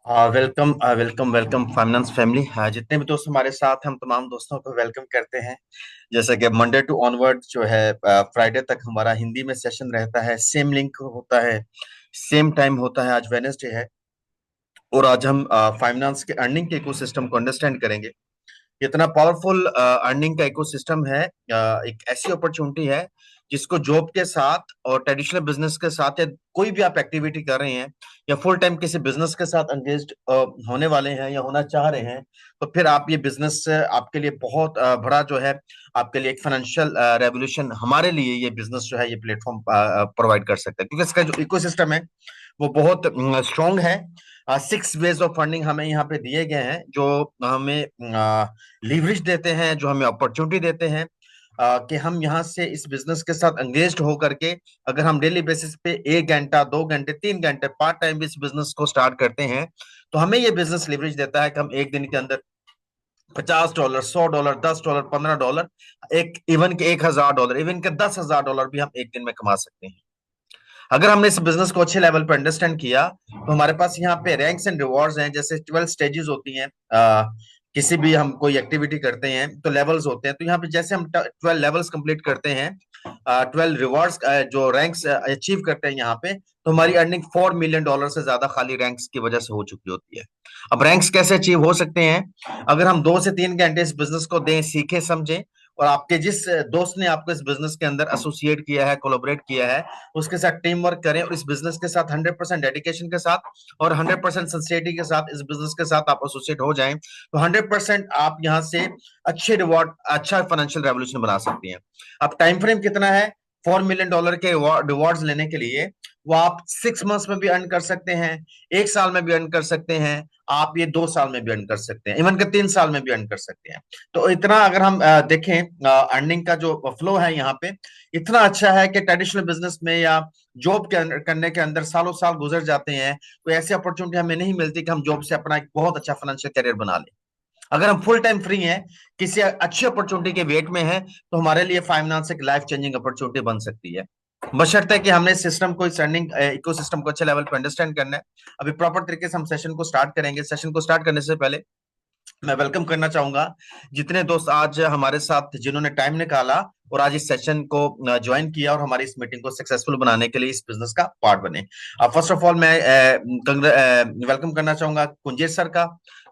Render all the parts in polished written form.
Welcome welcome welcome finance family. जितने भी दोस्त हमारे साथ हैं, हम तमाम दोस्तों को वेलकम करते हैं। जैसे कि मंडे टू ऑनवर्ड जो है, फ्राइडे तक हमारा हिंदी में सेशन रहता है। सेम लिंक होता है, सेम टाइम होता है। आज वेनेसडे है और आज हम फाइनेंस के अर्निंग के इकोसिस्टम को अंडरस्टैंड करेंगे। इतना पावरफुल अर्निंग का इकोसिस्टम है। एक ऐसी अपॉर्चुनिटी है जिसको जॉब के साथ और ट्रेडिशनल बिजनेस के साथ, या कोई भी आप एक्टिविटी कर रहे हैं या फुल टाइम किसी बिजनेस के साथ एंगेज होने वाले हैं या होना चाह रहे हैं, तो फिर आप ये बिजनेस आपके लिए बहुत बड़ा जो है, आपके लिए एक फाइनेंशियल रेवोल्यूशन, हमारे लिए ये बिजनेस जो है ये प्लेटफॉर्म प्रोवाइड कर सकता है, क्योंकि इसका जो इकोसिस्टम है वो बहुत स्ट्रांग है। 6 वेज ऑफ फंडिंग हमें यहाँ पे दिए गए हैं, जो हमें लीवरेज देते हैं, जो हमें अपॉर्चुनिटी देते हैं कि हम यहाँ से इस बिजनेस के साथ एंगेज हो करके, अगर हम डेली बेसिस पे 1 घंटा, 2 घंटे, 3 घंटे पार्ट टाइम भी इस बिजनेस को स्टार्ट करते हैं, तो हमें ये बिजनेस लीवरेज देता है कि हम एक दिन के अंदर $50, $100, $10, $15, एक इवन के $1,000, इवन के $10,000 भी हम एक दिन में कमा सकते हैं। अगर हमने इस बिजनेस को अच्छे लेवल पर अंडरस्टैंड किया, तो हमारे पास यहाँ पे रैंक्स एंड रिवॉर्ड्स हैं। जैसे 12 स्टेजेस होती हैं। किसी भी हम कोई एक्टिविटी करते हैं तो लेवल्स होते हैं, तो यहाँ पे जैसे हम 12 लेवल्स कंप्लीट करते हैं, 12 रिवॉर्ड्स जो रैंक्स अचीव करते हैं यहाँ पे, तो हमारी अर्निंग $4 मिलियन से ज्यादा खाली रैंक्स की वजह से हो चुकी होती है। अब रैंक्स कैसे अचीव हो सकते हैं? अगर हम 2 से 3 घंटे इस बिजनेस को दें, सीखे समझें, और आपके जिस दोस्त ने आपको इस बिजनेस के अंदर एसोसिएट किया है, कोलैबोरेट किया है, उसके साथ टीम वर्क करें और इस बिजनेस के साथ 100% डेडिकेशन के साथ और 100% सिंसियरिटी के साथ इस बिजनेस के साथ आप एसोसिएट हो जाएं, तो 100% आप यहां से अच्छे रिवॉर्ड, अच्छा फाइनेंशियल रेवोल्यूशन बना सकती हैं। अब टाइम फ्रेम कितना है $4 मिलियन के रिवॉर्ड्स लेने के लिए? वो आप 6 मंथ्स में भी अर्न कर सकते हैं, 1 साल में भी अर्न कर सकते हैं, आप ये 2 साल में भी अर्न कर सकते हैं, इवन के 3 साल में भी अर्न कर सकते हैं। तो इतना अगर हम देखें, अर्निंग का जो फ्लो है यहाँ पे इतना अच्छा है कि ट्रेडिशनल बिजनेस में या जॉब करने के अंदर सालों साल गुजर जाते हैं, कोई ऐसी अपॉर्चुनिटी हमें नहीं मिलती कि हम जॉब से अपना एक बहुत अच्छा फाइनेंशियल करियर बना लें। अगर हम फुल टाइम फ्री हैं, किसी अच्छी अपॉर्चुनिटी के वेट में हैं, तो हमारे लिए फाइनेंस एक लाइफ चेंजिंग अपॉर्चुनिटी बन सकती है। बशर्ते कि हमने सिस्टम को, इस अर्निंग इकोसिस्टम को अच्छे लेवल पर अंडरस्टैंड करना है। अभी प्रॉपर तरीके से हम सेशन को स्टार्ट करेंगे। सेशन को स्टार्ट करने से पहले मैं वेलकम करना चाहूंगा जितने दोस्त आज हमारे साथ, जिन्होंने टाइम निकाला और आज इस सेशन को ज्वाइन किया और हमारी इस मीटिंग को सक्सेसफुल बनाने के लिए इस बिजनेस का पार्ट बने। फर्स्ट ऑफ ऑल मैं वेलकम करना चाहूंगा कुंजेश सर का।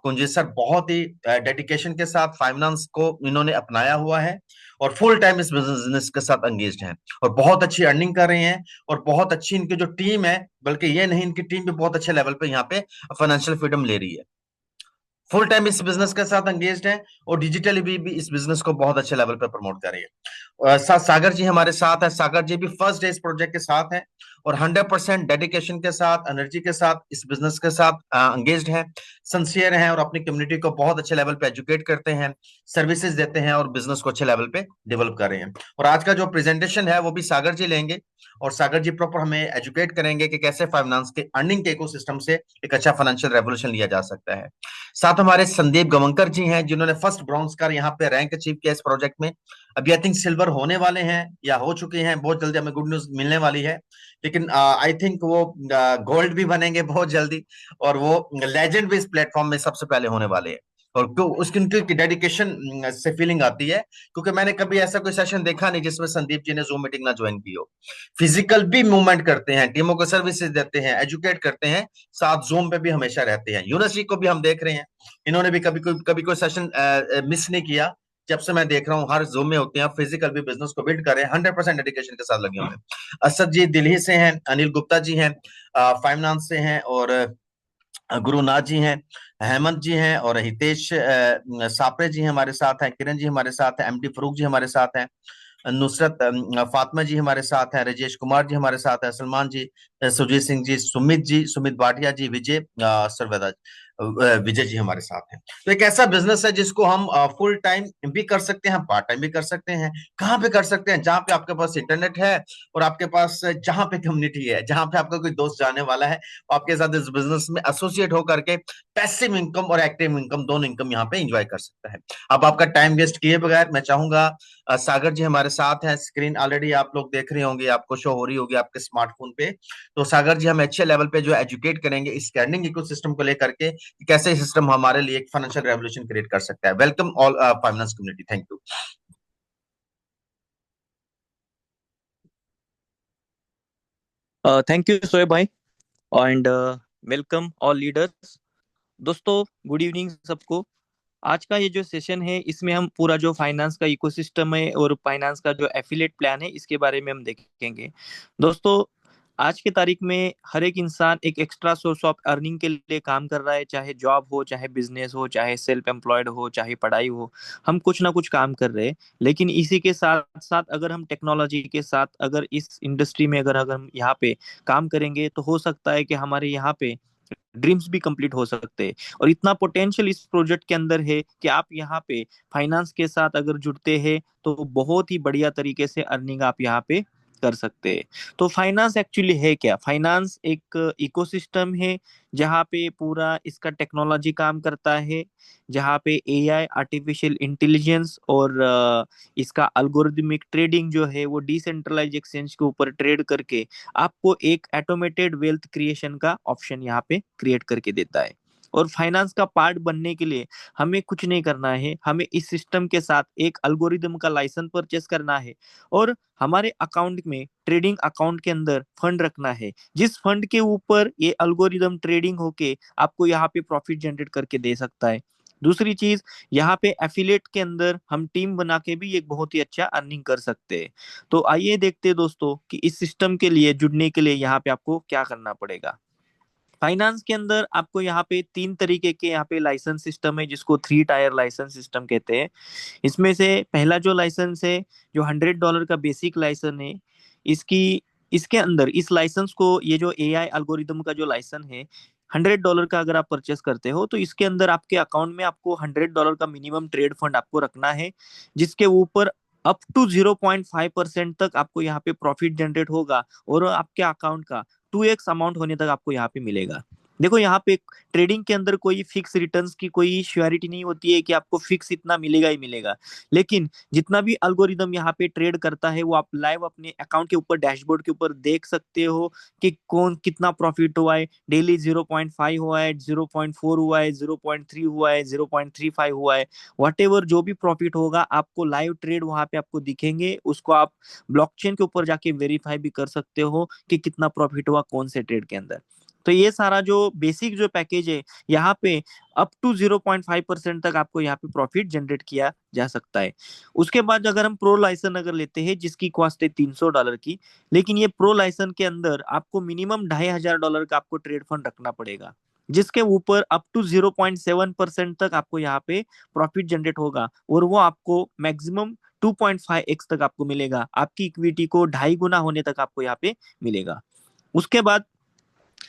कुंजेश सर बहुत ही डेडिकेशन के साथ फाइनेंस को इन्होंने अपनाया हुआ है और फुल टाइम इस बिजनेस के साथ एंगेज्ड हैं और बहुत अच्छी अर्निंग कर रहे हैं, और बहुत अच्छी इनकी जो टीम है, बल्कि ये नहीं, इनकी टीम भी बहुत अच्छे लेवल पे यहाँ पे फाइनेंशियल फ्रीडम ले रही है, फुल टाइम इस बिजनेस के साथ एंगेज्ड हैं और डिजिटली भी इस बिजनेस को बहुत अच्छे लेवल पर प्रमोट कर रही है। सागर जी हमारे साथ हैं। सागर जी भी फर्स्ट डे इस प्रोजेक्ट के साथ हैं और 100% डेडिकेशन के साथ, एनर्जी के साथ इस बिजनेस के साथ एंगेज्ड हैं, सिंसियर हैं और अपनी कम्युनिटी को बहुत अच्छे लेवल पे एजुकेट करते हैं, सर्विसेज देते हैं और बिजनेस को अच्छे लेवल पे डेवलप कर रहे हैं। और आज का जो प्रेजेंटेशन है वो भी सागर जी लेंगे और सागर जी प्रॉपर हमें एजुकेट करेंगे कि कैसे फाइनेंस के अर्निंग के इकोसिस्टम से एक अच्छा फाइनेंशियल रेवोल्यूशन लिया जा सकता है। साथ हमारे संदीप गवंकर जी हैं, जिन्होंने फर्स्ट ब्रॉन्ज का यहाँ पे रैंक अचीव किया इस प्रोजेक्ट में। अभी आई थिंक सिल्वर होने वाले हैं या हो चुके हैं, बहुत जल्दी हमें गुड न्यूज मिलने वाली है, लेकिन आई थिंक वो गोल्ड भी बनेंगे बहुत जल्दी, और वो लेजेंड भी इस प्लेटफॉर्म में सबसे पहले होने वाले हैं। और क्यों उसकी, उनकी डेडिकेशन से फीलिंग आती है, क्योंकि मैंने कभी ऐसा कोई सेशन देखा नहीं जिसमें संदीप जी ने जूम मीटिंग ना ज्वाइन की हो। फिजिकल भी मूवमेंट करते हैं, टीमों को सर्विसेज देते हैं, एजुकेट करते हैं, साथ जूम पे भी हमेशा रहते हैं। यूनस जी को भी हम देख रहे हैं, इन्होंने भी कभी कोई सेशन मिस नहीं किया। जब से मैं देख रहा हूँ हर जूम में होते हैं, फिजिकल भी बिजनेस को बिल्ड कर रहे हैं, 100% डेडिकेशन के साथ लगे हुए हैं। असद जी दिल्ली से हैं, अनिल गुप्ता जी हैं फाइनेंस से हैं, और गुरुनाथ जी हैं, हेमंत जी हैं, और हितेश सापरे जी हमारे साथ हैं, किरण जी हमारे साथ हैं, एमडी फरूक जी हमारे साथ हैं, नुसरत फातिमा जी हमारे साथ हैं, राजेश कुमार जी हमारे साथ हैं, सलमान जी, सुजीत सिंह जी, सुमित भाटिया जी, विजय सरवेदा जी। विजय जी हमारे साथ हैं। तो एक ऐसा बिजनेस है जिसको हम फुल टाइम भी कर सकते हैं, पार्ट टाइम भी कर सकते हैं। कहाँ पे कर सकते हैं? जहाँ पे आपके पास इंटरनेट है और आपके पास जहाँ पे कम्युनिटी है, जहाँ पे आपका कोई दोस्त जाने वाला है, वो आपके साथ इस बिजनेस में एसोसिएट होकर के पैसिव इनकम और एक्टिव इनकम दोनों इनकम यहाँ पे एंजॉय कर सकता है। अब आपका टाइम वेस्ट किए बगैर मैं चाहूंगा सागर जी हमारे साथ हैं। स्क्रीन ऑलरेडी आप लोग देख रहे होंगे, आपको शो हो रही होगी आपके स्मार्टफोन पे। तो सागर जी हमें अच्छे लेवल पे जो एजुकेट करेंगे इस अर्निंग इकोसिस्टम को लेकर के कि कैसे सिस्टम हमारे लिए एक फाइनेंशियल रेवोल्यूशन क्रिएट कर सकता है। Welcome all finance community, thank you. Thank you सोए भाई एंड वेलकम ऑल लीडर्स। दोस्तों, गुड इवनिंग सबको। आज का ये जो सेशन है इसमें हम पूरा जो फाइनेंस का इकोसिस्टम है और फाइनेंस का जो एफिलिएट प्लान है इसके बारे में हम देखेंगे। दोस्तों, आज की तारीख में हर एक इंसान एक एक्स्ट्रा सोर्स ऑफ अर्निंग के लिए काम कर रहा है, चाहे जॉब हो, चाहे बिजनेस हो, चाहे सेल्फ एम्प्लॉयड हो, चाहे पढ़ाई हो। हम कुछ ना कुछ काम कर रहे हैं। लेकिन इसी के साथ साथ अगर हम टेक्नोलॉजी के साथ अगर इस इंडस्ट्री में अगर हम यहाँ पे काम करेंगे तो हो सकता है कि हमारे यहाँ पे ड्रीम्स भी कंप्लीट हो सकते हैं। और इतना पोटेंशियल इस प्रोजेक्ट के अंदर है कि आप यहाँ पे फाइनेंस के साथ अगर जुड़ते हैं तो बहुत ही बढ़िया तरीके से अर्निंग आप यहाँ पे कर सकते हैं। तो फाइनेंस एक्चुअली है क्या? फाइनेंस एक इकोसिस्टम है जहाँ पे पूरा इसका टेक्नोलॉजी काम करता है, जहाँ पे एआई, आर्टिफिशियल इंटेलिजेंस और इसका अल्गोरिदमिक ट्रेडिंग जो है वो डिसेंट्रलाइज एक्सचेंज के ऊपर ट्रेड करके आपको एक ऑटोमेटेड वेल्थ क्रिएशन का ऑप्शन यहाँ पे क्रिएट करके देता है। और फाइनेंस का पार्ट बनने के लिए हमें कुछ नहीं करना है, हमें इस सिस्टम के साथ एक अल्गोरिदम का लाइसेंस परचेस करना है और हमारे अकाउंट में, ट्रेडिंग अकाउंट के अंदर फंड रखना है, जिस फंड के ऊपर ये अल्गोरिदम ट्रेडिंग होके आपको यहाँ पे प्रॉफिट जनरेट करके दे सकता है। दूसरी चीज, यहाँ पे एफिलेट के अंदर हम टीम बना के भी एक बहुत ही अच्छा अर्निंग कर सकते हैं। तो आइए देखते हैं दोस्तों कि इस सिस्टम के लिए जुड़ने के लिए यहाँ पे आपको क्या करना पड़ेगा। फाइनेंस के अंदर आपको यहाँ पे तीन तरीके के यहाँ पे लाइसेंस सिस्टम है जिसको थ्री टायर लाइसेंस सिस्टम कहते हैं। इसमें से पहला जो लाइसेंस है, जो $100 का बेसिक लाइसेंस है, इसकी इसके अंदर इस लाइसेंस को, ये जो एआई एल्गोरिदम का जो लाइसेंस है, $100 का अगर आप परचेस करते हो तो इसके अंदर आपके अकाउंट में आपको $100 का मिनिमम ट्रेड फंड आपको रखना है, जिसके ऊपर अप टू 0.5% तक आपको यहाँ पे प्रॉफिट जनरेट होगा और आपके अकाउंट का 2x अमाउंट होने तक आपको यहाँ पे मिलेगा। देखो, यहाँ पे ट्रेडिंग के अंदर कोई फिक्स रिटर्न्स की कोई श्योरिटी नहीं होती है कि आपको फिक्स इतना मिलेगा ही मिलेगा। लेकिन जितना भी अल्गोरिदम यहाँ पे ट्रेड करता है वो आप लाइव अपने अकाउंट के ऊपर, डैशबोर्ड के ऊपर देख सकते हो कि कौन कितना प्रॉफिट हुआ है। डेली 0.5 हुआ है, 0.4 हुआ है, 0.3 हुआ है, 0.35 हुआ है। वट एवर जो भी प्रॉफिट होगा आपको लाइव ट्रेड वहां पे आपको दिखेंगे, उसको आप ब्लॉकचेन के ऊपर जाके वेरीफाई भी कर सकते हो कि कितना प्रॉफिट हुआ कौन से ट्रेड के अंदर। तो ये सारा जो बेसिक जो पैकेज है, यहाँ पे अप टू 0.5% तक आपको यहाँ पे प्रॉफिट जनरेट किया जा सकता है। उसके बाद अगर हम प्रो लाइसेंस अगर लेते हैं जिसकी कॉस्ट है $300 की, लेकिन ये प्रो लाइसेंस के अंदर आपको मिनिमम $2500 का आपको ट्रेड फंड रखना पड़ेगा, जिसके ऊपर अप टू 0.7% तक आपको यहाँ पे प्रॉफिट जनरेट होगा और वो आपको मैक्सिमम 2.5x तक आपको मिलेगा, आपकी इक्विटी को 2.5 गुना होने तक आपको यहाँ पे मिलेगा। उसके बाद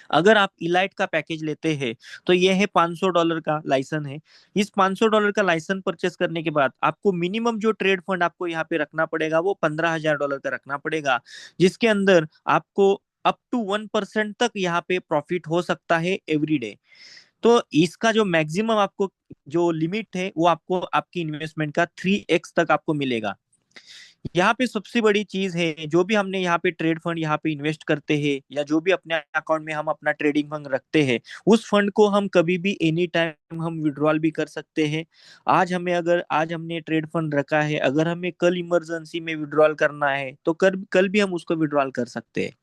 अगर आप इलाइट का पैकेज लेते हैं तो ये है $500 का लाइसेंस है। इस $500 का लाइसेंस परचेस करने के बाद आपको मिनिमम जो ट्रेड फंड आपको यहाँ पे रखना पड़ेगा वो $15,000 का रखना पड़ेगा, जिसके अंदर आपको अप टू 1% तक यहाँ पे प्रॉफिट हो सकता है एवरी डे। तो इसका जो मैक्सिमम आपको जो लिमिट है वो आपको आपकी इन्वेस्टमेंट का 3x तक आपको मिलेगा। यहाँ पे सबसे बड़ी चीज है, जो भी हमने यहाँ पे ट्रेड फंड यहाँ पे इन्वेस्ट करते हैं या जो भी अपने अकाउंट में हम अपना ट्रेडिंग फंड रखते हैं, उस फंड को हम कभी भी एनी टाइम हम विड्रॉल भी कर सकते हैं। आज हमने ट्रेड फंड रखा है, अगर हमें कल इमरजेंसी में विड्रॉल करना है तो कल कल भी हम उसको विड्रॉल कर सकते हैं।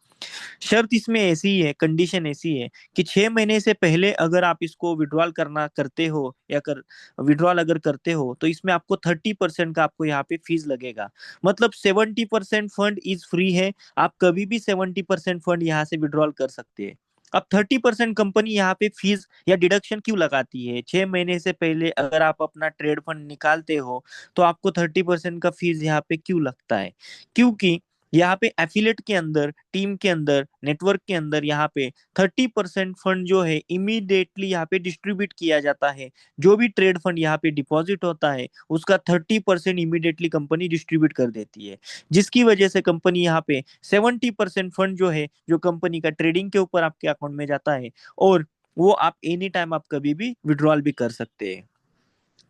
शर्त इसमें ऐसी है, कंडीशन ऐसी है कि 6 महीने से पहले अगर आप इसको विड्रॉल करना करते हो या कर विड्रॉल अगर करते हो तो इसमें आपको 30% का आपको यहाँ पे फीस लगेगा। मतलब 70% फंड इज फ्री है, आप कभी भी 70% फंड यहाँ से विड्रॉल कर सकते हैं। अब 30% कंपनी यहाँ पे फीस या डिडक्शन क्यों लगाती है? 6 महीने से पहले अगर आप अपना ट्रेड फंड निकालते हो तो आपको 30% का फीस यहाँ पे क्यों लगता है? क्योंकि यहाँ पे एफिलेट के अंदर, टीम के अंदर, नेटवर्क के अंदर यहाँ पे 30% फंड जो है इमीडिएटली यहाँ पे डिस्ट्रीब्यूट किया जाता है। जो भी ट्रेड फंड यहाँ पे डिपॉजिट होता है उसका 30% इमीडिएटली कंपनी डिस्ट्रीब्यूट कर देती है, जिसकी वजह से कंपनी यहाँ पे 70% फंड जो है जो कंपनी का ट्रेडिंग के ऊपर आपके अकाउंट में जाता है, और वो आप एनी टाइम आप कभी भी विड्रॉल भी कर सकते हैं।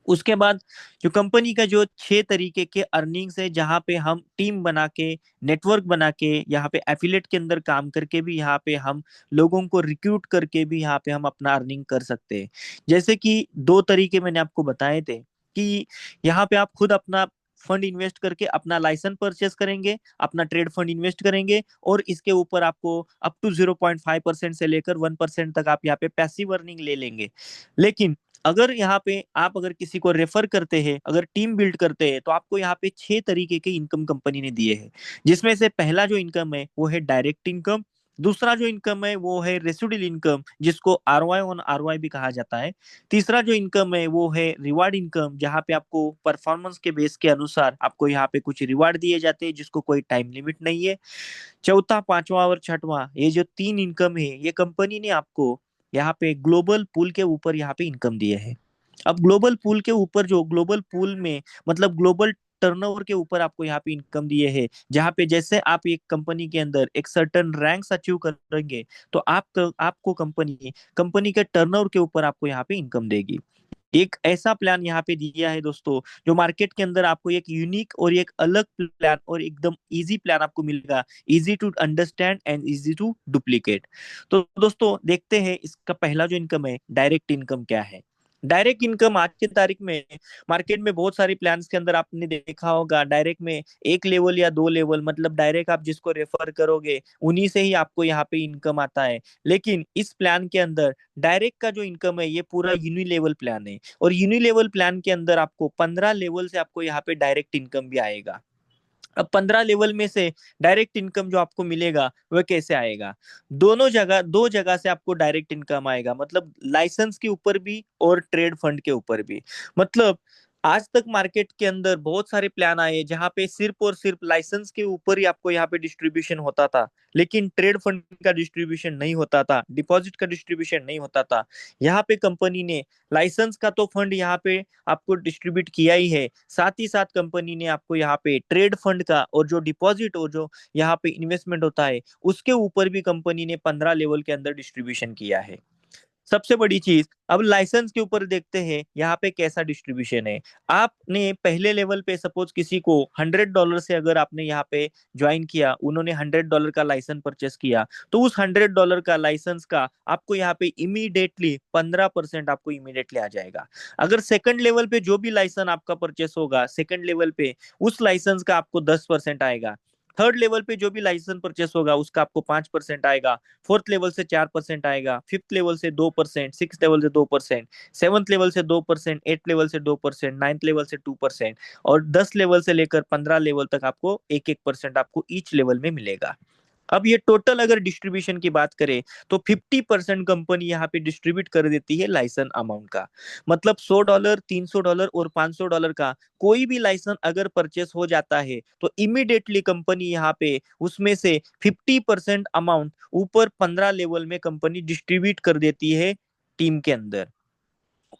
उसके बाद जो कंपनी का जो 6 तरीके के अर्निंग्स है, जहाँ पे हम टीम बना के, नेटवर्क बना के, यहाँ पे एफिलेट के अंदर काम करके भी यहाँ पे हम लोगों को रिक्रूट करके भी यहाँ पे हम अपना अर्निंग कर सकते हैं। जैसे कि 2 तरीके मैंने आपको बताए थे कि यहाँ पे आप खुद अपना फंड इन्वेस्ट करके अपना लाइसेंस परचेस करेंगे, अपना ट्रेड फंड इन्वेस्ट करेंगे, और इसके ऊपर आपको अप टू 0.5% से लेकर 1% तक आप यहाँ पे पैसिव अर्निंग ले लेंगे। लेकिन अगर यहाँ पे आप अगर किसी को रेफर करते हैं, अगर टीम बिल्ड करते हैं, तो आपको यहाँ पे 6 तरीके के इनकम कंपनी ने दिए हैं। जिसमें से पहला जो इनकम है वो है डायरेक्ट इनकम। दूसरा जो इनकम है वो है रेसिडुअल इनकम, जिसको आरओआई ऑन आरओआई भी कहा जाता है। तीसरा जो इनकम है वो है रिवार्ड इनकम, जहाँ पे आपको परफॉर्मेंस के बेस के अनुसार आपको यहाँ पे कुछ रिवार्ड दिए जाते हैं, जिसको कोई टाइम लिमिट नहीं है। चौथा, पांचवा और छठवां, ये जो 3 इनकम है, ये कंपनी ने आपको यहाँ पे ग्लोबल पूल के ऊपर यहाँ पे इनकम दिए है। अब ग्लोबल पूल के ऊपर, जो ग्लोबल पूल में मतलब ग्लोबल टर्नओवर के ऊपर आपको यहाँ पे इनकम दिए है, जहाँ पे जैसे आप एक कंपनी के अंदर एक सर्टेन रैंक्स अचीव करेंगे, तो आपको कंपनी कंपनी के टर्नओवर के ऊपर आपको यहाँ पे इनकम देगी। एक ऐसा प्लान यहाँ पे दिया है दोस्तों, जो मार्केट के अंदर आपको एक यूनिक और एक अलग प्लान और एकदम इजी प्लान आपको मिलेगा, easy to understand and easy to duplicate. तो दोस्तों देखते हैं इसका पहला जो इनकम है, डायरेक्ट इनकम क्या है। डायरेक्ट इनकम आज की तारीख में मार्केट में बहुत सारी प्लान्स के अंदर आपने देखा होगा, डायरेक्ट में 1 लेवल या 2 लेवल, मतलब डायरेक्ट आप जिसको रेफर करोगे उन्हीं से ही आपको यहाँ पे इनकम आता है। लेकिन इस प्लान के अंदर डायरेक्ट का जो इनकम है ये पूरा यूनिलेवल प्लान है, और यूनिलेवल प्लान के अंदर आपको 15 लेवल से आपको यहाँ पे डायरेक्ट इनकम भी आएगा। अब 15 लेवल में से डायरेक्ट इनकम जो आपको मिलेगा वह कैसे आएगा? दोनों जगह, 2 जगह से आपको डायरेक्ट इनकम आएगा, मतलब लाइसेंस के ऊपर भी और ट्रेड फंड के ऊपर भी। मतलब आज तक मार्केट के अंदर बहुत सारे प्लान आए जहां पे सिर्फ और सिर्फ लाइसेंस के ऊपर ही आपको यहाँ पे डिस्ट्रीब्यूशन होता था, लेकिन ट्रेड फंड का डिस्ट्रीब्यूशन नहीं होता था, डिपॉजिट का डिस्ट्रीब्यूशन नहीं होता था। यहाँ पे कंपनी ने लाइसेंस का तो फंड यहाँ पे आपको डिस्ट्रीब्यूट किया ही है, साथ ही साथ कंपनी ने आपको यहाँ पे ट्रेड फंड का और जो डिपॉजिट और जो यहाँ पे इन्वेस्टमेंट होता है उसके ऊपर भी कंपनी ने 15 लेवल के अंदर डिस्ट्रीब्यूशन किया है। सबसे बड़ी चीज, अब लाइसेंस के ऊपर देखते हैं यहाँ पे कैसा डिस्ट्रीब्यूशन है। आपने पहले लेवल पे सपोज किसी को $100 से अगर आपने यहाँ पे ज्वाइन किया, उन्होंने $100 का लाइसेंस परचेस किया, तो उस $100 का लाइसेंस का आपको यहाँ पे इमीडिएटली 15% आपको इमीडिएटली आ जाएगा। अगर सेकंड लेवल पे जो भी लाइसेंस आपका परचेस होगा सेकंड लेवल पे, उस लाइसेंस का आपको 10% आएगा। थर्ड लेवल पे जो भी लाइसेंस परचेस होगा उसका आपको 5% आएगा। फोर्थ लेवल से 4% आएगा, फिफ्थ लेवल से 2%, सिक्स लेवल से 2%, सेवंथ लेवल से 2%, एट लेवल से 2%, नाइन्थ लेवल से 2%, और 10 लेवल से लेकर 15 लेवल तक आपको 1-1% आपको ईच लेवल में मिलेगा। अब ये टोटल अगर डिस्ट्रीब्यूशन की बात करें तो 50% कंपनी यहाँ पे डिस्ट्रीब्यूट कर देती है लाइसेंस अमाउंट का। मतलब $100, $300 और $500 का कोई भी लाइसेंस अगर परचेस हो जाता है तो इमीडिएटली कंपनी यहाँ पे उसमें से 50% अमाउंट ऊपर 15 लेवल में कंपनी डिस्ट्रीब्यूट कर देती है टीम के अंदर।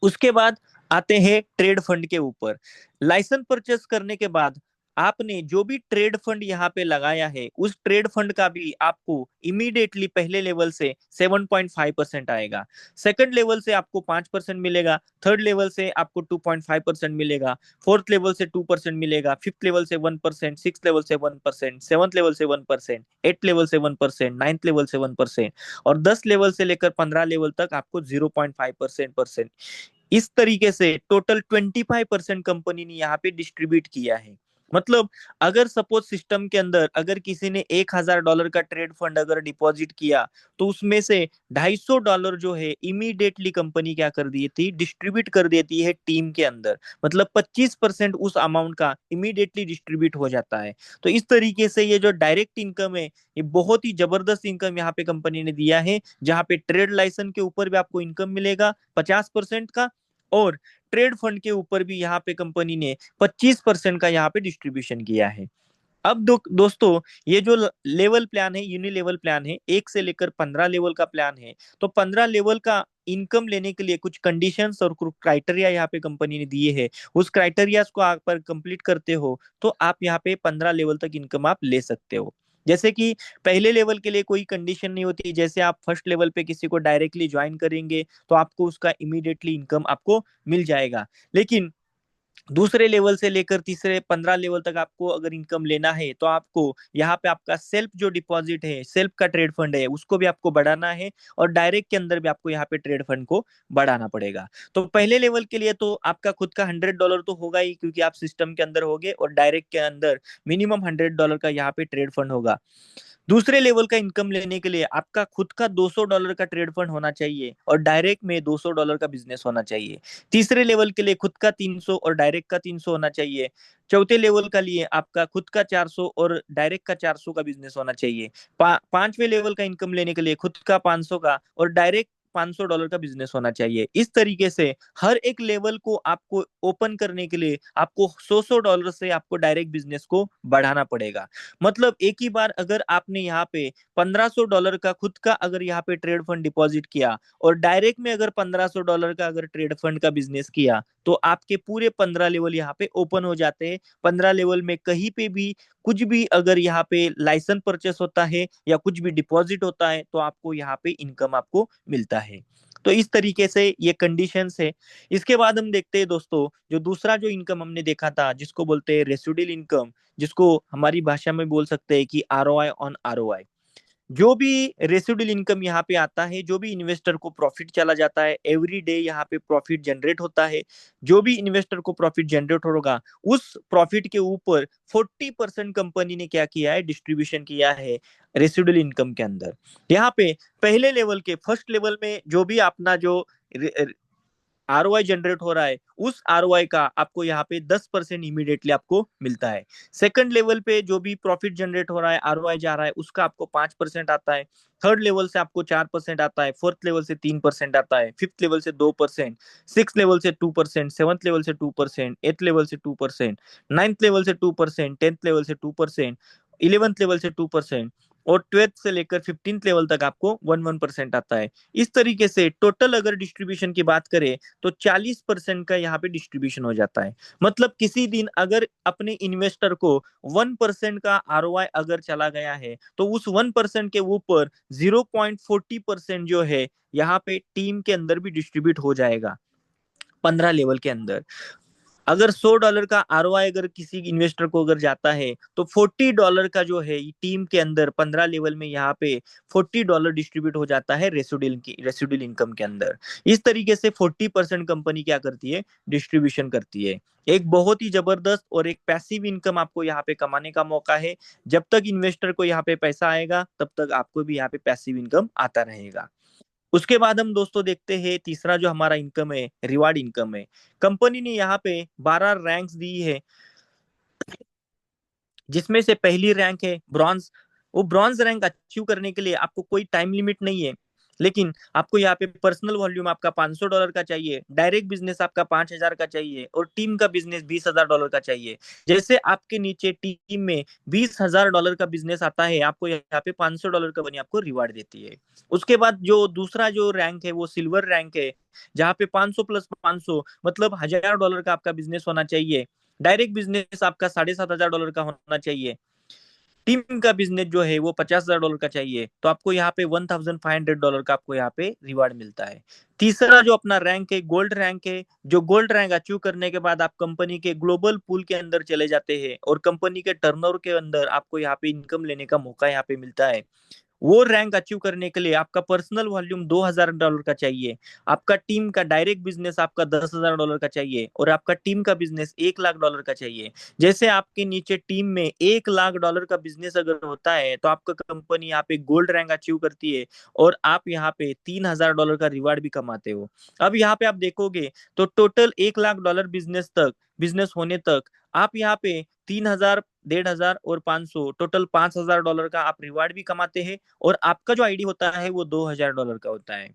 उसके बाद आते हैं ट्रेड फंड के ऊपर। लाइसेंस परचेस करने के बाद आपने जो भी ट्रेड फंड यहाँ पे लगाया है उस ट्रेड फंड का भी आपको इमीडिएटली पहले लेवल से 7.5% आएगा, सेकंड लेवल से आपको 5% मिलेगा, थर्ड लेवल से आपको 2.5% मिलेगा, फोर्थ लेवल से 2% मिलेगा, फिफ्थ लेवल से 1%, सिक्स लेवल से 1%, सेवंथ लेवल से 1%, एट लेवल से 1%, नाइन्थ लेवल से 1%, और 10 लेवल से लेकर 15 लेवल तक आपको 0.5% इस तरीके से टोटल 25% कंपनी ने यहाँ पे डिस्ट्रीब्यूट किया है। मतलब अगर सपोज सिस्टम के अंदर अगर किसी ने $1,000 का ट्रेड फंड अगर डिपॉजिट किया, तो उसमें से $250 जो है इमीडिएटली कंपनी क्या कर दी थी, डिस्ट्रीब्यूट कर देती है टीम के अंदर। मतलब 25% उस अमाउंट का इमीडिएटली डिस्ट्रीब्यूट हो जाता है। तो इस तरीके से ये जो डायरेक्ट इनकम है, ये बहुत ही जबरदस्त इनकम यहाँ पे कंपनी ने दिया है, जहाँ पे ट्रेड लाइसेंस के ऊपर भी आपको इनकम मिलेगा 50% का, और ट्रेड फंड के ऊपर भी यहाँ पे कंपनी ने 25% का यहाँ पे डिस्ट्रीब्यूशन किया है। अब दोस्तों, ये जो लेवल प्लान है, यूनिलेवल प्लान है, 1 से लेकर 15 लेवल का प्लान है। तो 15 लेवल का इनकम लेने के लिए कुछ कंडीशंस और कुछ क्राइटेरिया यहाँ पे कंपनी ने दिए हैं। उस क्राइटेरियाज को आप पर कंप्लीट करते हो तो आप यहाँ पे 15 लेवल तक इनकम आप ले सकते हो। जैसे कि पहले लेवल के लिए कोई कंडीशन नहीं होती, जैसे आप फर्स्ट लेवल पे किसी को डायरेक्टली ज्वाइन करेंगे तो आपको उसका इमीडिएटली इनकम आपको मिल जाएगा। लेकिन दूसरे लेवल से लेकर तीसरे 15 लेवल तक आपको अगर इनकम लेना है तो आपको यहाँ पे आपका सेल्फ जो डिपॉजिट है, सेल्फ का ट्रेड फंड है, उसको भी आपको बढ़ाना है। और डायरेक्ट के अंदर भी आपको यहाँ पे ट्रेड फंड को बढ़ाना पड़ेगा। तो पहले लेवल के लिए तो आपका खुद का $100 तो होगा ही, क्योंकि आप सिस्टम के अंदर होगे, और डायरेक्ट के अंदर मिनिमम $100 का यहाँ पे ट्रेड फंड होगा। दूसरे लेवल का इनकम लेने के लिए आपका खुद का $200 का ट्रेड फंड होना चाहिए, और डायरेक्ट में $200 का बिजनेस होना चाहिए। तीसरे लेवल के लिए खुद का 300 और डायरेक्ट का 300 होना चाहिए। चौथे लेवल का लिए आपका खुद का 400 और डायरेक्ट का 400 का बिजनेस होना चाहिए। पांचवें लेवल का इनकम लेने के लिए खुद का 500 का और डायरेक्ट $500 का बिजनेस होना चाहिए। इस तरीके से हर एक लेवल को आपको ओपन करने के लिए आपको $100 से आपको डायरेक्ट बिजनेस को बढ़ाना पड़ेगा। मतलब एक ही बार अगर आपने यहाँ पे $1500 का खुद का अगर यहाँ पे ट्रेड फंड डिपॉजिट किया, और डायरेक्ट में अगर $1500 का अगर ट्रेड फंड का बिजनेस किया, तो आपके पूरे 15 लेवल यहाँ पे ओपन हो जाते हैं। 15 लेवल में कहीं पे भी कुछ भी अगर यहाँ पे लाइसेंस परचेस होता है या कुछ भी डिपॉजिट होता है तो आपको यहाँ पे इनकम आपको मिलता है। तो इस तरीके से ये कंडीशंस है। इसके बाद हम देखते हैं दोस्तों, जो दूसरा जो इनकम हमने देखा था जिसको बोलते हैं रेसिडुअल इनकम, जिसको हमारी भाषा में बोल सकते हैं कि आरओआई ऑन आरओआई। जो भी रेसिडुअल इनकम यहाँ पे आता है, जो भी इन्वेस्टर को प्रॉफिट चला जाता है, एवरी डे यहाँ पे प्रॉफिट जनरेट होता है। जो भी इन्वेस्टर को प्रॉफिट जनरेट होगा, उस प्रॉफिट के ऊपर 40% कंपनी ने क्या किया है, डिस्ट्रीब्यूशन किया है रेसिडुअल इनकम के अंदर। यहाँ पे पहले लेवल के फर्स्ट लेवल में जो भी अपना जो आरओआई जनरेट हो रहा है, उस आरओआई का आपको यहाँ पे 10% इमीडिएटली आपको मिलता है। सेकंड लेवल पे जो भी प्रॉफिट जनरेट हो रहा है, आरओआई जा रहा है, उसका आपको 5% आता है। थर्ड लेवल से आपको 4% आता है। फोर्थ लेवल से 3% आता है। फिफ्थ लेवल से 2%। सिक्स लेवल से 2%। सेवंथ लेवल से 2%। एथ लेवल से 2%। नाइन्थ लेवल से 2%। टेंथ लेवल से 2%। इलेवेंथ लेवल से 2%। और ट्वेल्थ से लेकर 15th लेवल तक आपको 1% आता है। इस तरीके से टोटल अगर डिस्ट्रीब्यूशन की बात करें तो 40% का यहाँ पे डिस्ट्रीब्यूशन हो जाता है। मतलब किसी दिन अगर अपने इन्वेस्टर को 1% का आरओआई अगर चला गया है, तो उस 1% के ऊपर 0.40% जो है यहाँ पे टीम के अंदर भी डिस्ट्रीब्यूट हो जाएगा 15 लेवल के अंदर। अगर $100 का आरओआई अगर किसी इन्वेस्टर को अगर जाता है, तो $40 का जो है टीम के अंदर 15 लेवल में यहाँ पे $40 डिस्ट्रीब्यूट हो जाता है रेसिडुअल इनकम के अंदर। इस तरीके से 40% कंपनी क्या करती है, डिस्ट्रीब्यूशन करती है। एक बहुत ही जबरदस्त और एक पैसिव इनकम आपको यहाँ पे कमाने का मौका है। जब तक इन्वेस्टर को यहाँ पे पैसा आएगा, तब तक आपको भी यहाँ पे पैसिव इनकम आता रहेगा। उसके बाद हम दोस्तों देखते हैं तीसरा जो हमारा इनकम है, रिवार्ड इनकम है। कंपनी ने यहाँ पे 12 रैंक्स दी है, जिसमें से पहली रैंक है ब्रॉन्ज। वो ब्रॉन्ज रैंक अचीव करने के लिए आपको कोई टाइम लिमिट नहीं है, लेकिन आपको यहाँ पे पर्सनल वॉल्यूम आपका $500 का चाहिए, डायरेक्ट बिजनेस आपका 5,000 का चाहिए, और टीम का बिजनेस $20,000 का चाहिए। जैसे आपके नीचे टीम में $20,000 का बिजनेस आता है, आपको यहाँ पे $500 का बनी आपको रिवार्ड देती है। उसके बाद जो दूसरा जो रैंक है वो सिल्वर रैंक है, जहाँ पे 500 प्लस 500 मतलब $1,000 का आपका बिजनेस होना चाहिए। डायरेक्ट बिजनेस आपका $7,500 का होना चाहिए। टीम का बिजनेस जो है वो $50,000 का चाहिए, तो आपको यहाँ पे $1,500 का आपको यहाँ पे रिवार्ड मिलता है। तीसरा जो अपना रैंक है, गोल्ड रैंक है। जो गोल्ड रैंक अचीव करने के बाद आप कंपनी के ग्लोबल पूल के अंदर चले जाते हैं, और कंपनी के टर्नओवर के अंदर आपको यहाँ पे इनकम लेने का मौका यहाँ पे मिलता है। वो रैंक अचीव करने के लिए आपका पर्सनल वॉल्यूम $2,000 का चाहिए। आपका टीम का डायरेक्ट बिजनेस आपका $10,000 का चाहिए, और आपका टीम का बिजनेस $1,00,000 का चाहिए। जैसे आपके नीचे टीम में $1,00,000 का बिजनेस अगर होता है, तो आपका कंपनी यहाँ पे गोल्ड रैंक अचीव करती है, और आप यहाँ पे $3,000 का रिवार्ड भी कमाते हो। अब यहाँ पे आप देखोगे तो टोटल $1,00,000 बिजनेस होने तक आप यहाँ पे 3,000, 1,500 और 500, टोटल $5,000 का आप रिवार्ड भी कमाते हैं, और आपका जो आईडी होता है वो $2,000 का होता है।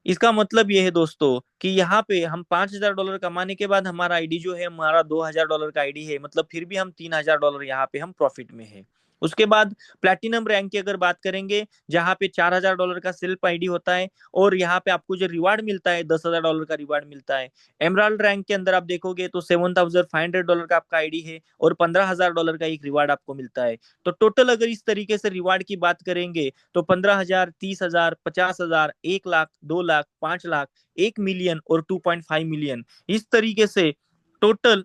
इसका मतलब ये है दोस्तों कि यहाँ पे हम $5,000 कमाने के बाद हमारा आईडी जो है, हमारा $2,000 का आईडी है, मतलब फिर भी हम $3,000 यहाँ पे हम प्रॉफिट में है। उसके बाद प्लैटिनम रैंक की अगर बात करेंगे, जहाँ पे $4,000 का सेल्फ आईडी होता है और यहाँ पे आपको जो रिवार्ड मिलता है $10,000 का रिवार्ड मिलता है। एमराल्ड रैंक के अंदर आप देखोगे तो $7,500 का आपका आईडी है और $15,000 का एक रिवार्ड आपको मिलता है। तो टोटल अगर इस तरीके से रिवार्ड की बात करेंगे तो 15,000, 30,000, 50,000, 1 लाख, 2 लाख, 5 लाख, 1 मिलियन और 2.5 मिलियन, इस तरीके से टोटल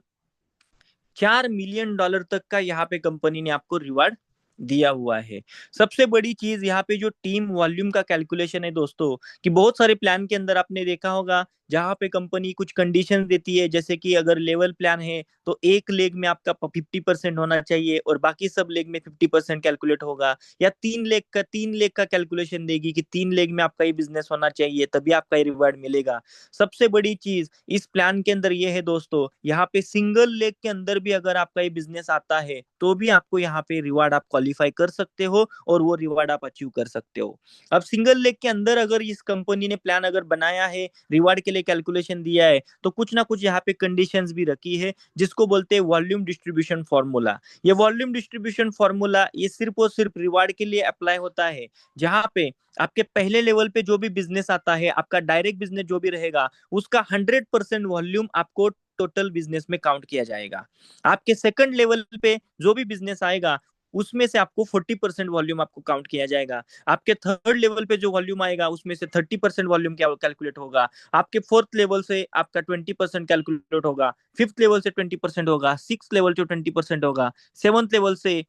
$4 मिलियन तक का यहाँ पे कंपनी ने आपको रिवार्ड दिया हुआ है। सबसे बड़ी चीज यहाँ पे जो टीम वॉल्यूम का कैलकुलेशन है दोस्तों, कि बहुत सारे प्लान के अंदर आपने देखा होगा जहाँ पे कंपनी कुछ कंडीशन देती है, जैसे कि अगर लेवल प्लान है तो एक लेग में आपका 50% होना चाहिए और बाकी सब लेग में 50% कैलकुलेट होगा, या 3 लेग का कैलकुलेशन देगी कि 3 लेग में आपका ये बिजनेस होना चाहिए तभी आपका ये रिवार्ड मिलेगा। सबसे बड़ी चीज इस प्लान के अंदर ये है दोस्तों, यहाँ पे सिंगल लेग के अंदर भी अगर आपका ये बिजनेस आता है तो भी आपको यहाँ पे रिवार्ड आप क्वालिफाई कर सकते हो और वो रिवार्ड आप अचीव कर सकते हो। अब सिंगल लेग के अंदर अगर इस कंपनी ने प्लान अगर बनाया है, रिवार्ड के लिए कैलकुलेशन दिया है, तो कुछ ना कुछ यहाँ पे कंडीशंस भी रखी है, जिसको बोलते हैं वॉल्यूम डिस्ट्रीब्यूशन फॉर्मूला। ये वॉल्यूम डिस्ट्रीब्यूशन फॉर्मूला ये सिर्फ और सिर्फ रिवार्ड के लिए अप्लाई होता है, जहाँ पे आपके पहले लेवल पे जो भी बिजनेस आता है, आपका डायरेक्ट बिजनेस जो भी रहेगा, उसका 100% वॉल्यूम आपको टोटल बिजनेस में काउंट किया जाएगा। आपके सेकंड लेवल पे जो भी बिजनेस आएगा, उसमें से आपको 40% वॉल्यूम आपको काउंट किया जाएगा। आपके थर्ड लेवल पे जो वॉल्यूम आएगा उसमें से 30% वॉल्यूम कैलकुलेट होगा। आपके फोर्थ लेवल से आपका 20% कैलकुलेट होगा, फिफ्थ लेवल से 20% होगा, सिक्स लेवल से 20% होगा, सेवंथ लेवल से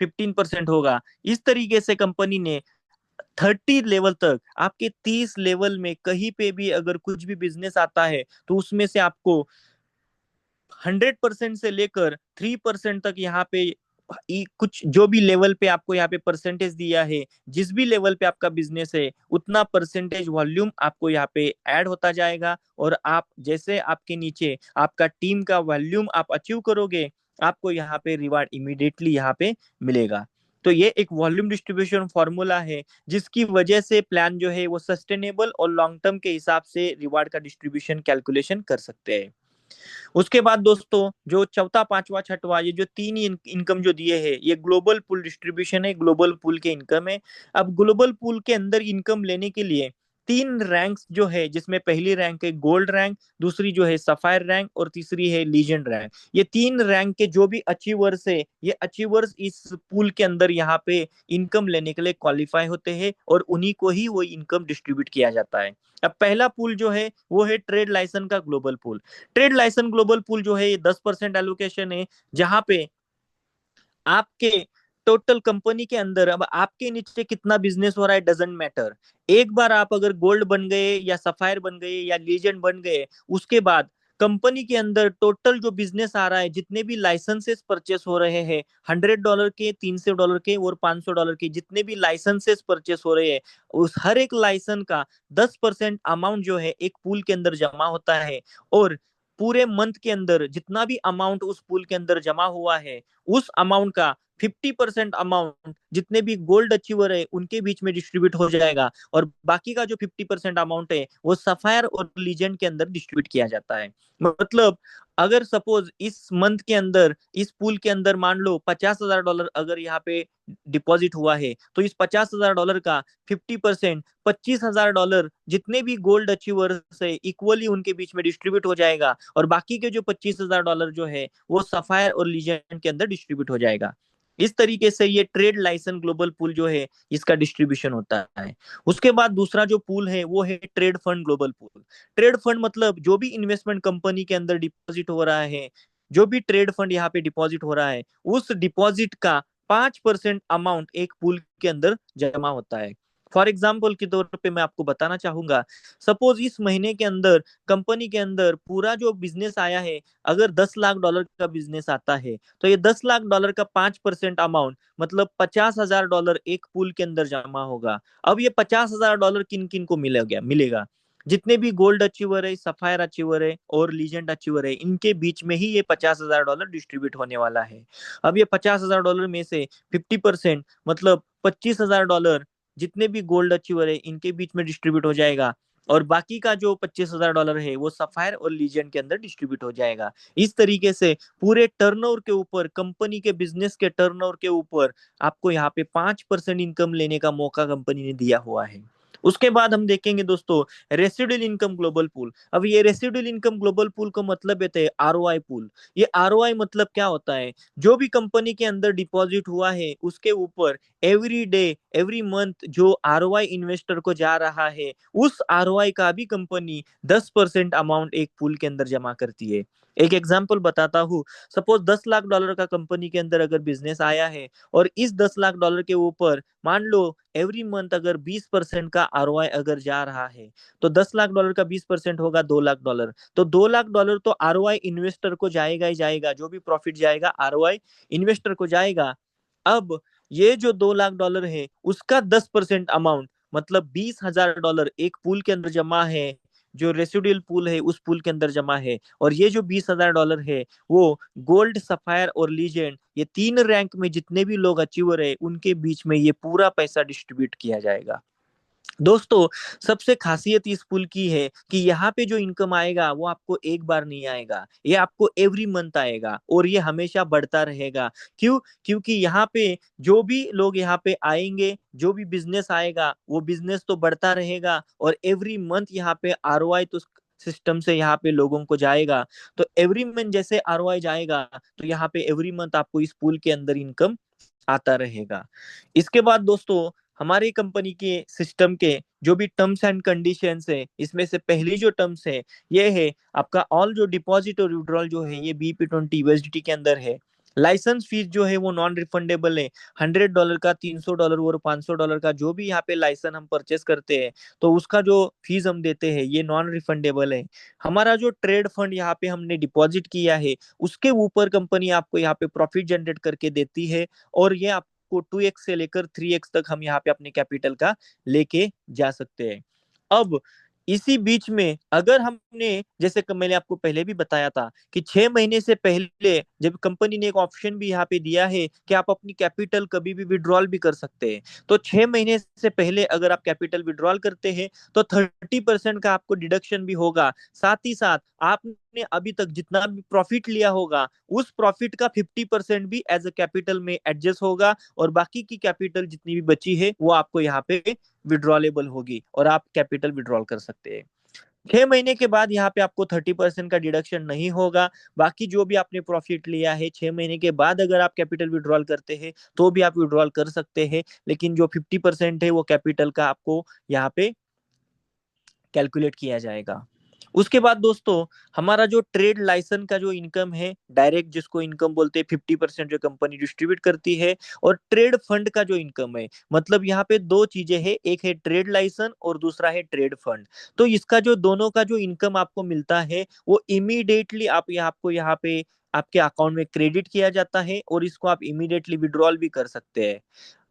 15% होगा। इस तरीके से कंपनी ने 30 लेवल तक, आपके 30 लेवल में कहीं पे भी अगर कुछ भी बिजनेस आता है तो उसमें से आपको 100% से लेकर 3% तक यहाँ पे कुछ जो भी लेवल पे आपको यहाँ पे परसेंटेज दिया है, जिस भी लेवल पे आपका बिजनेस है उतना परसेंटेज वॉल्यूम आपको यहाँ पे ऐड होता जाएगा। और आप जैसे आपके नीचे आपका टीम का वॉल्यूम आप अचीव करोगे, आपको यहाँ पे रिवार्ड इमीडिएटली यहाँ पे मिलेगा। तो ये एक वॉल्यूम डिस्ट्रीब्यूशन फॉर्मूला है, जिसकी वजह से प्लान जो है वो सस्टेनेबल और लॉन्ग टर्म के हिसाब से रिवार्ड का डिस्ट्रीब्यूशन कैलकुलेशन कर सकते हैं। उसके बाद दोस्तों जो चौथा, पांचवा, छठवा, ये जो तीन इनकम जो दिए हैं, ये ग्लोबल पूल डिस्ट्रीब्यूशन है, ग्लोबल पूल के इनकम है। अब ग्लोबल पूल के अंदर इनकम लेने के लिए तीन रैंक्स जो है, जिसमें पहली रैंक है गोल्ड रैंक, दूसरी जो है सफायर रैंक और तीसरी है लीजेंड रैंक। ये तीन रैंक के जो भी अचीवर्स है, ये अचीवर्स इस पूल के अंदर यहाँ पे इनकम लेने के लिए क्वालिफाई होते हैं और उन्हीं को ही वो इनकम डिस्ट्रीब्यूट किया जाता है। अब पहला पूल जो है वो है ट्रेड लाइसेंस का ग्लोबल पूल। ट्रेड लाइसेंस ग्लोबल पूल जो है ये 10% एलोकेशन है, जहां पे आपके टोटल कंपनी के अंदर अब आपके नीचे कितना बिजनेस हो रहा है डजेंट मैटर। एक बार आप अगर गोल्ड बन गए या सफायर बन गए या लीजेंड बन गए, उसके बाद कंपनी के अंदर टोटल जो बिजनेस आ रहा है, जितने भी लाइसेंसेस परचेस हो रहे हैं, $100 के, $300 के और $500 के, जितने भी लाइसेंसेस परचेस हो रहे हैं, उस हर एक लाइसेंस का 10% अमाउंट जो है एक पूल के अंदर जमा होता है। और पूरे मंथ के अंदर जितना भी अमाउंट उस पूल के अंदर जमा हुआ है, उस अमाउंट का 50% अमाउंट जितने भी गोल्ड अचीवर है उनके बीच में डिस्ट्रीब्यूट हो जाएगा, और बाकी का जो 50% अमाउंट है वो सफायर और लीजेंड के अंदर डिस्ट्रीब्यूट किया जाता है। मतलब अगर सपोज इस मंथ के अंदर इस पूल के अंदर मान लो $50,000 अगर यहाँ पे डिपॉजिट हुआ है, तो इस $50,000 का 50% $25,000 जितने भी गोल्ड अचीवर्स है इक्वली उनके बीच में डिस्ट्रीब्यूट हो जाएगा, और बाकी के जो $25,000 जो है वो सफायर और लीजेंड के अंदर डिस्ट्रीब्यूट हो जाएगा। इस तरीके से ये ट्रेड लाइसेंस ग्लोबल पूल जो है इसका डिस्ट्रीब्यूशन होता है। उसके बाद दूसरा जो पूल है वो है ट्रेड फंड ग्लोबल पूल। ट्रेड फंड मतलब जो भी इन्वेस्टमेंट कंपनी के अंदर डिपॉजिट हो रहा है, जो भी ट्रेड फंड यहाँ पे डिपॉजिट हो रहा है, उस डिपॉजिट का 5% अमाउंट एक पूल के अंदर जमा होता है। फॉर एग्जाम्पल के तौर पे मैं आपको बताना चाहूंगा, सपोज इस महीने के अंदर कंपनी के अंदर पूरा जो बिजनेस आया है, अगर $10 लाख का बिजनेस आता है, तो ये $10 लाख का 5% अमाउंट मतलब $50,000 एक पूल के अंदर जमा होगा। अब ये $50,000 किन किन को मिलेगा, जितने भी गोल्ड अचीवर है, सफायर अचीवर है और लीजेंड अचीवर है, इनके बीच में ही ये $50,000 डिस्ट्रीब्यूट होने वाला है। अब ये $50,000 में से 50% मतलब $25,000 जितने भी गोल्ड अचीवर है इनके बीच में डिस्ट्रीब्यूट हो जाएगा, और बाकी का जो $25,000 है वो सफायर और लीजेंड के अंदर डिस्ट्रीब्यूट हो जाएगा। इस तरीके से पूरे टर्नओवर के ऊपर, कंपनी के बिजनेस के टर्नओवर के ऊपर आपको यहाँ पे 5% इनकम लेने का मौका कंपनी ने दिया हुआ है। उसके बाद हम देखेंगे दोस्तों रेसिडुअल इनकम ग्लोबल पूल। अब ये रेसिडुअल इनकम ग्लोबल पूल का मतलब है आरओआई पूल। ये आरओआई मतलब क्या होता है? जो भी कंपनी के अंदर डिपॉजिट हुआ है उसके ऊपर एवरी डे, एवरी मंथ जो आरओआई इन्वेस्टर को जा रहा है, उस आरओआई का भी कंपनी 10% अमाउंट एक पूल के अंदर जमा करती है। एक एग्जांपल बताता हूँ। सपोज $10 लाख का कंपनी के अंदर अगर बिजनेस आया है और इस $10 लाख के ऊपर मान लो एवरी मंथ अगर 20% का आरओआई अगर जा रहा है, तो $10 लाख का 20% होगा $2 लाख। तो $2 लाख तो आरओआई इन्वेस्टर को जाएगा ही जाएगा, जो भी प्रॉफिट जाएगा आरओआई इन्वेस्टर को जाएगा। अब ये जो $2 लाख है उसका 10% अमाउंट मतलब $20,000 एक पूल के अंदर जमा है, जो रेसिडुअल पूल है उस पूल के अंदर जमा है। और ये जो $20,000 है वो गोल्ड, सफायर और लीजेंड, ये 3 रैंक में जितने भी लोग अचीवर है उनके बीच में ये पूरा पैसा डिस्ट्रीब्यूट किया जाएगा। दोस्तों सबसे खासियत इस पुल की है कि यहाँ पे जो इनकम आएगा वो आपको एक बार नहीं आएगा, ये आपको एवरी मंथ आएगा और ये हमेशा बढ़ता रहेगा। क्यों? क्योंकि यहाँ पे जो भी लोग यहाँ पे आएंगे, जो भी बिजनेस आएगा वो बिजनेस तो बढ़ता रहेगा और एवरी मंथ यहाँ पे आरओआई तो सिस्टम से यहाँ पे लोगों को जाएगा। तो एवरी मंथ जैसे आरओआई जाएगा तो यहाँ पे एवरी मंथ आपको इस पुल के अंदर इनकम आता रहेगा। इसके बाद दोस्तों हमारी कंपनी के सिस्टम के जो भी टर्म्स एंड कंडीशंस है, इसमें से पहली जो टर्म्स है ये है आपका ऑल जो डिपॉजिट और विड्रॉल जो है ये BP20 यूएसडीटी के अंदर है। लाइसेंस फीस जो है वो नॉन रिफंडेबल है। $100 का, $300 और $500 का जो भी यहाँ पे लाइसेंस हम परचेस करते हैं तो उसका जो फीस हम देते हैं ये नॉन रिफंडेबल है। हमारा जो ट्रेड फंड यहाँ पे हमने डिपॉजिट किया है उसके ऊपर कंपनी आपको यहाँ पे प्रॉफिट जनरेट करके देती है और ये आपको 2x से लेकर 3x तक हम यहाँ पे अपने कैपिटल का लेके जा सकते हैं। अब इसी बीच में अगर हमने, जैसे कि मैंने आपको पहले भी बताया था कि 6 महीने से पहले जब कंपनी ने एक ऑप्शन भी यहाँ पे दिया है कि आप अपनी कैपिटल कभी भी विड्रॉल भी कर सकते हैं, तो 6 महीने से पहले अगर आप कैपिटल विड्रॉल करते हैं तो 30% का आपको डिडक्शन भी होगा। साथ ही साथ आपने अभी तक जितना भी प्रॉफिट लिया होगा उस प्रॉफिट का 50% भी एज अ कैपिटल में एडजस्ट होगा और बाकी की कैपिटल जितनी भी बची है वो आपको यहाँ पे विड्रॉलेबल होगी और आप कैपिटल विड्रॉल कर सकते हैं। 6 महीने के बाद यहाँ पे आपको 30% का डिडक्शन नहीं होगा। बाकी जो भी आपने प्रॉफिट लिया है 6 महीने के बाद अगर आप कैपिटल विड्रॉल करते हैं तो भी आप विड्रॉल कर सकते हैं, लेकिन जो 50% है वो कैपिटल का आपको यहाँ पे कैलकुलेट किया जाएगा। उसके बाद दोस्तों हमारा जो ट्रेड लाइसेंस का जो इनकम है डायरेक्ट, जिसको इनकम बोलते हैं, 50% जो कंपनी डिस्ट्रीब्यूट करती है, और ट्रेड फंड का जो इनकम है, मतलब यहाँ पे दो चीजें हैं, एक है ट्रेड लाइसेंस और दूसरा है ट्रेड फंड। तो इसका जो दोनों का जो इनकम आपको मिलता है वो इमीडिएटली आपको यहाँ पे आपके अकाउंट में क्रेडिट किया जाता है और इसको आप इमीडिएटली विड्रॉल भी कर सकते हैं।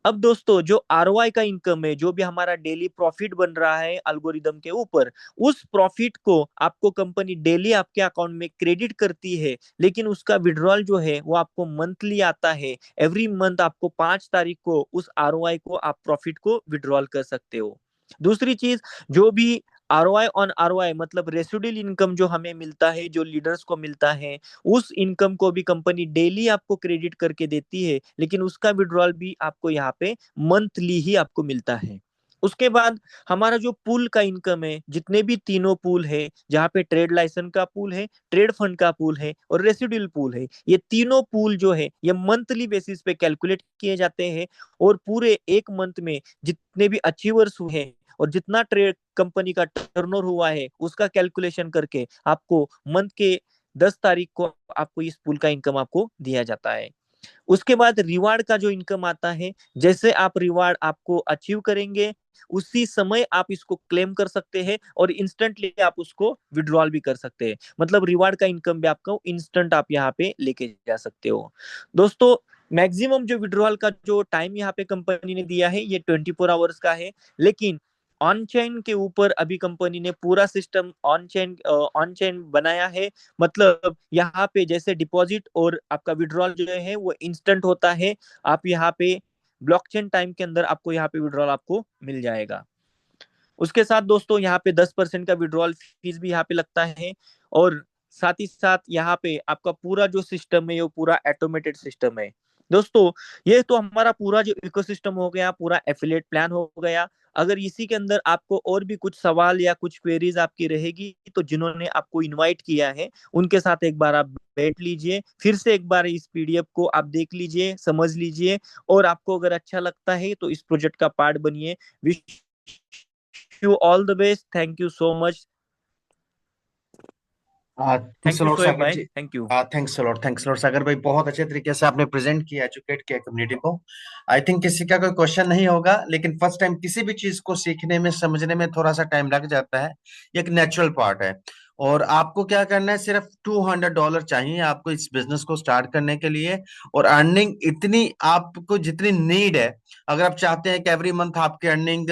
अब दोस्तों जो आरओआई का इनकम है, जो भी हमारा डेली प्रॉफिट बन रहा है अल्गोरिदम के ऊपर, उस प्रॉफिट को आपको कंपनी डेली आपके अकाउंट में क्रेडिट करती है, लेकिन उसका विड्रॉल जो है वो आपको मंथली आता है। एवरी मंथ आपको 5 तारीख को उस आरओआई को आप प्रॉफिट को विड्रॉल कर सकते हो। दूसरी चीज, जो भी आरओआई ऑन आरओआई मतलब रेसिडुअल इनकम जो हमें मिलता है, जो लीडर्स को मिलता है, उस इनकम को भी कंपनी डेली आपको क्रेडिट करके देती है, लेकिन उसका विड्रॉल भी आपको यहाँ पे मंथली ही आपको मिलता है। उसके बाद हमारा जो पूल का इनकम है, जितने भी तीनों पूल है, जहाँ पे ट्रेड लाइसेंस का पूल है, ट्रेड फंड का पूल है और रेसिडुअल पूल है, ये तीनों पूल जो है ये मंथली बेसिस पे कैलकुलेट किए जाते हैं और पूरे एक मंथ में जितने भी अचीवर्स हुए हैं और जितना ट्रेड कंपनी का टर्नओवर हुआ है उसका कैलकुलेशन करके आपको मंथ के 10 तारीख को आपको इस पूल का इनकम आपको दिया जाता है। उसके बाद रिवार्ड का जो इनकम आता है, जैसे आप रिवार्ड आपको अचीव करेंगे उसी समय आप इसको क्लेम कर सकते हैं और इंस्टेंटली आप उसको विड्रॉल भी कर सकते हैं। मतलब रिवार्ड का इनकम भी आपको इंस्टेंट आप यहाँ पे लेके जा सकते हो। दोस्तों मैक्सिमम जो विड्रॉल का जो टाइम यहाँ पे कंपनी ने दिया है ये 24 आवर्स का है, लेकिन ऑन चेन के ऊपर अभी कंपनी ने पूरा सिस्टम ऑन चेन बनाया है। मतलब यहाँ पे जैसे डिपॉजिट और आपका विड्रॉल जो है वो इंस्टेंट होता है। आप यहाँ पे ब्लॉकचेन टाइम के अंदर आपको यहाँ पे विड्रॉल आपको मिल जाएगा। उसके साथ दोस्तों यहाँ पे 10% का विड्रॉल फीस भी यहाँ पे लगता है। और साथ ही साथ यहाँ पे आपका पूरा जो सिस्टम है वो पूरा ऑटोमेटेड सिस्टम है दोस्तों। ये तो हमारा पूरा जो इकोसिस्टम हो गया, पूरा एफिलिएट प्लान हो गया। अगर इसी के अंदर आपको और भी कुछ सवाल या कुछ क्वेरीज आपकी रहेगी तो जिन्होंने आपको इनवाइट किया है उनके साथ एक बार आप बैठ लीजिए, फिर से एक बार इस पीडीएफ को आप देख लीजिए, समझ लीजिए, और आपको अगर अच्छा लगता है तो इस प्रोजेक्ट का पार्ट बनिए। Wish you all the best. Thank you so much. Thanks thank a you lot Shoaib Sagar भाई, जी। Thank you. Thanks a lot Sagar भाई, बहुत अच्छे तरीके से आपने प्रेजेंट किया, एजुकेट किया कम्युनिटी को। आई थिंक किसी का कोई क्वेश्चन नहीं होगा, लेकिन फर्स्ट टाइम किसी भी चीज को सीखने में समझने में थोड़ा सा टाइम लग जाता है, ये एक नेचुरल पार्ट है। और आपको क्या करना है, सिर्फ $200 चाहिए आपको इस बिजनेस को स्टार्ट करने के लिए। और अर्निंग इतनी आपको जितनी नीड है, अगर आप चाहते हैं कि एवरी मंथ आपकी अर्निंग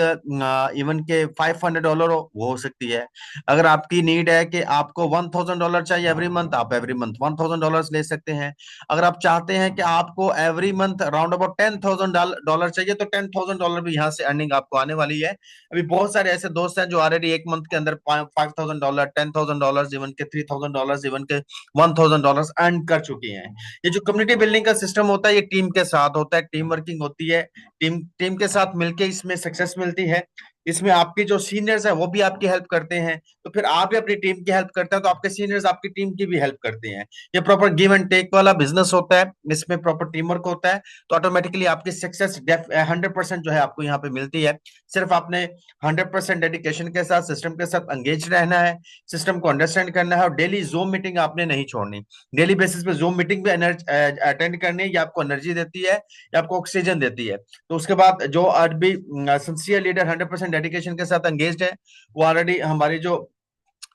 इवन के $500 हो सकती है। अगर आपकी नीड है कि आपको $1000 चाहिए एवरी मंथ, आप एवरी मंथ $1000 ले सकते हैं। अगर आप चाहते हैं कि आपको एवरी मंथ अराउंड अबाउट $10,000 चाहिए, तो $10,000 भी यहाँ से अर्निंग आपको आने वाली है। अभी बहुत सारे ऐसे दोस्त हैं जो ऑलरेडी एक मंथ के अंदर $5,000, $10,000, इवन के $3,000, इवन के $1,000 अर्न कर चुकी हैं। ये जो कम्युनिटी बिल्डिंग का सिस्टम होता है, ये टीम के साथ होता है, टीम वर्किंग होती है। टीम टीम के साथ मिलके इसमें सक्सेस मिलती है। इसमें आपके जो सीनियर्स है वो भी आपकी हेल्प करते हैं, तो फिर आप भी अपनी टीम की हेल्प करते हैं, तो आपके सीनियर्स आपकी टीम की भी हेल्प करते हैं। ये प्रॉपर गिव एंड टेक वाला बिजनेस होता है, इसमें प्रॉपर टीम वर्क होता है। तो ऑटोमेटिकली आपकी सक्सेस 100% जो है आपको यहाँ पे मिलती है। सिर्फ आपने 100% डेडिकेशन के साथ सिस्टम के साथ एंगेज रहना है, सिस्टम को अंडरस्टैंड करना है, और डेली जूम मीटिंग आपने नहीं छोड़नी। डेली बेसिस पे जूम मीटिंग भी अटेंड करनी है। ये आपको एनर्जी देती है, ये आपको ऑक्सीजन देती है। तो उसके बाद जो आज भी सिंसियर लीडर 100% डेडिकेशन के साथ एंगेज है, वो ऑलरेडी हमारी जो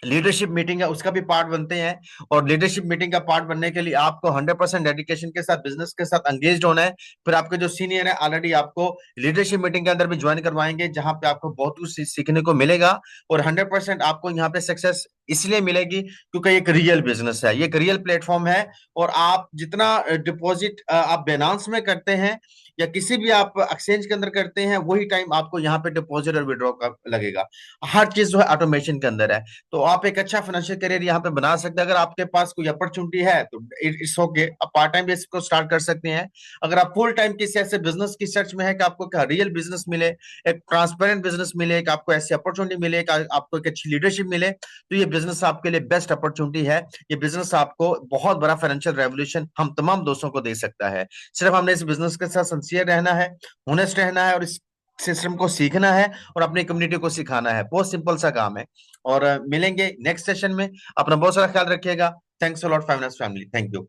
लीडरशिप मीटिंग है उसका भी पार्ट बनते हैं। और लीडरशिप मीटिंग का पार्ट बनने के लिए आपको 100% डेडिकेशन के साथ बिजनेस के साथ एंगेज होना है। फिर आपके जो सीनियर है ऑलरेडी आपको लीडरशिप मीटिंग के अंदर भी ज्वाइन करवाएंगे, जहां पे आपको बहुत कुछ सीखने को मिलेगा। और 100% आपको यहाँ पे सक्सेस इसलिए मिलेगी क्योंकि ये एक रियल बिजनेस है, ये एक रियल प्लेटफॉर्म है। और आप जितना डिपॉजिट आप बेनांस में करते हैं या किसी भी आप एक्सचेंज के अंदर करते हैं, वही टाइम आपको यहाँ पे डिपॉजिट और विड्रॉ का लगेगा। हर चीज जो है ऑटोमेशन के अंदर है। तो आप एक अच्छा फाइनेंशियल करियर यहाँ पे बना सकते हैं। अगर आपके पास कोई अपॉर्चुनिटी है तो इट्स ओके, आप पार्ट टाइम बेसिस को स्टार्ट कर सकते हैं। अगर आप फुल टाइम किसी ऐसे बिजनेस की सर्च में है कि आपको क्या रियल बिजनेस मिले, एक ट्रांसपेरेंट बिजनेस मिले, कि आपको ऐसी अपॉर्चुनिटी मिले, कि आपको एक अच्छी लीडरशिप मिले, तो ये बिजनेस आपके लिए बेस्ट अपॉर्चुनिटी है। ये बिजनेस आपको बहुत बड़ा फाइनेंशियल रेवोल्यूशन हम तमाम दोस्तों को दे सकता है। सिर्फ हमने इस बिजनेस के साथ सिंसियर रहना है, ऑनेस्ट रहना है, और इस सिस्टम को सीखना है और अपनी कम्युनिटी को सिखाना है। बहुत सिंपल सा काम है। और मिलेंगे नेक्स्ट सेशन में। अपना बहुत सारा ख्याल रखिएगा। Thanks a lot finance family, thank you.